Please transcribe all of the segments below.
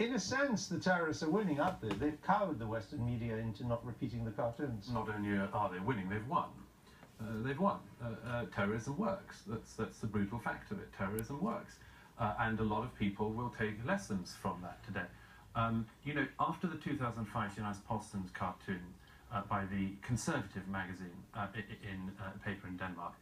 In a sense, the terrorists are winning, aren't they? They've cowed the Western media into not repeating the cartoons. Not only are they winning, they've won. They've won. Terrorism works. That's the brutal fact of it. Terrorism works. And a lot of people will take lessons from that today. You know, after the 2005 Jonas Postens cartoon by the Conservative magazine paper in Denmark,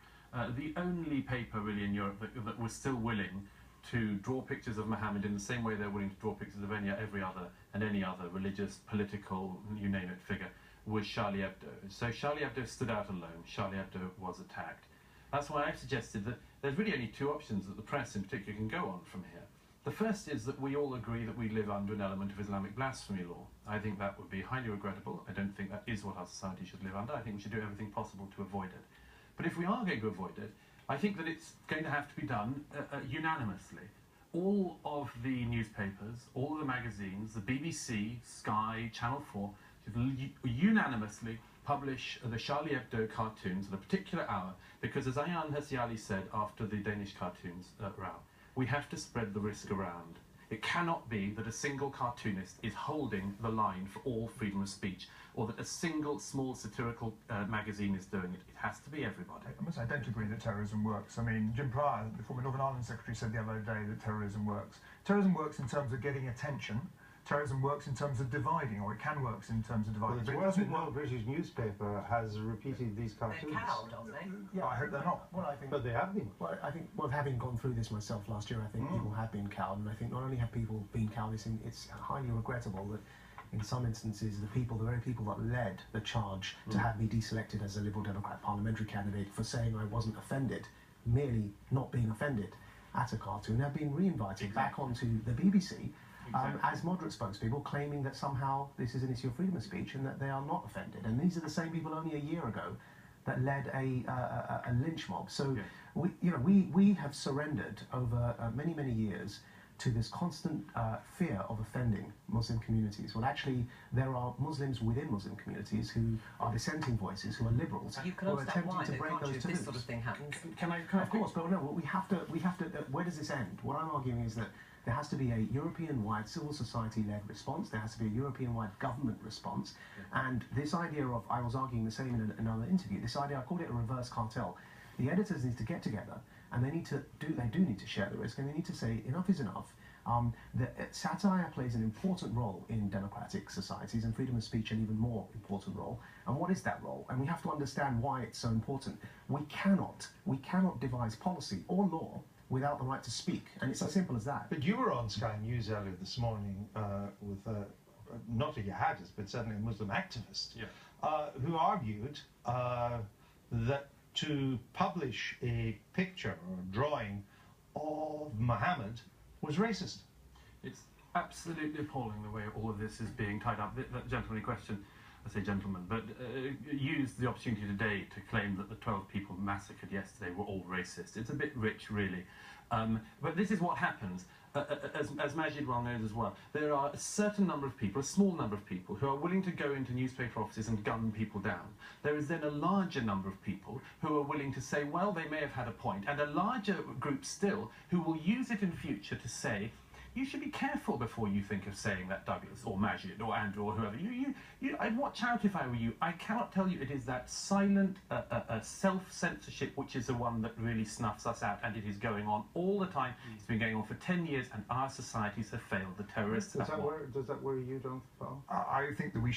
the only paper really in Europe that was still willing to draw pictures of Muhammad in the same way they're willing to draw pictures of any other religious, political, you name it, figure, was Charlie Hebdo. So Charlie Hebdo stood out alone. Charlie Hebdo was attacked. That's why I've suggested that there's really only two options that the press in particular can go on from here. The first is that we all agree that we live under an element of Islamic blasphemy law. I think that would be highly regrettable. I don't think that is what our society should live under. I think we should do everything possible to avoid it. But if we are going to avoid it, I think that it's going to have to be done unanimously. All of the newspapers, all of the magazines, the BBC, Sky, Channel 4, should unanimously publish the Charlie Hebdo cartoons at a particular hour, because as Ayaan Hirsi Ali said after the Danish cartoons row, we have to spread the risk around. It cannot be that a single cartoonist is holding the line for all freedom of speech, or that a single small satirical magazine is doing it. It has to be everybody. I must say, I don't agree that terrorism works. I mean, Jim Pryor, the former Northern Ireland Secretary, said the other day that terrorism works. Terrorism works in terms of getting attention. Terrorism works in terms of dividing, or it can work in terms of dividing. But it doesn't no British newspaper has repeated these cartoons. They're cowed, aren't they? Yeah, I hope they're not. Well, I think, but they have been. Well, I think, well, having gone through this myself last year, I think people have been cowed, and I think not only have people been cowed, it's highly regrettable that in some instances the very people that led the charge to have me deselected as a Liberal Democrat parliamentary candidate for saying I wasn't offended, merely not being offended at a cartoon, have been re-invited back onto the BBC as moderate spokespeople, claiming that somehow this is an issue of freedom of speech and that they are not offended. And these are the same people only a year ago that led a lynch mob. So we have surrendered over many years to this constant fear of offending Muslim communities. Well, actually, there are Muslims within Muslim communities who are dissenting voices, who are liberals, you can who are attempting to break those taboos. This sort of thing happens. Of course, but no, we have to. Where does this end? What I'm arguing is that there has to be a European-wide civil society-led response. There has to be a European-wide government response. And this idea of, I was arguing the same in another interview, this idea, I called it a reverse cartel. The editors need to get together, and they do need to share the risk, and they need to say, enough is enough. Satire plays an important role in democratic societies, and freedom of speech an even more important role. And what is that role? And we have to understand why it's so important. We cannot devise policy or law without the right to speak, and it's as simple as that. But you were on Sky News earlier this morning with not a jihadist, but certainly a Muslim activist, who argued that to publish a picture or a drawing of Muhammad was racist. It's absolutely appalling the way all of this is being tied up. That gentleman in question, I say gentleman, but used the opportunity today to claim that the 12 people massacred yesterday were all racist. It's a bit rich, really. But this is what happens. As Majid well knows as well, there are a certain number of people, a small number of people, who are willing to go into newspaper offices and gun people down. There is then a larger number of people who are willing to say, well, they may have had a point, and a larger group still who will use it in future to say, you should be careful before you think of saying that, Douglas, or Majid, or Andrew, or whoever. I'd watch out if I were you. I cannot tell you it is that silent self-censorship which is the one that really snuffs us out, and it is going on all the time. It's been going on for 10 years, and our societies have failed. The terrorists have won. Does that worry you, Don? I think that we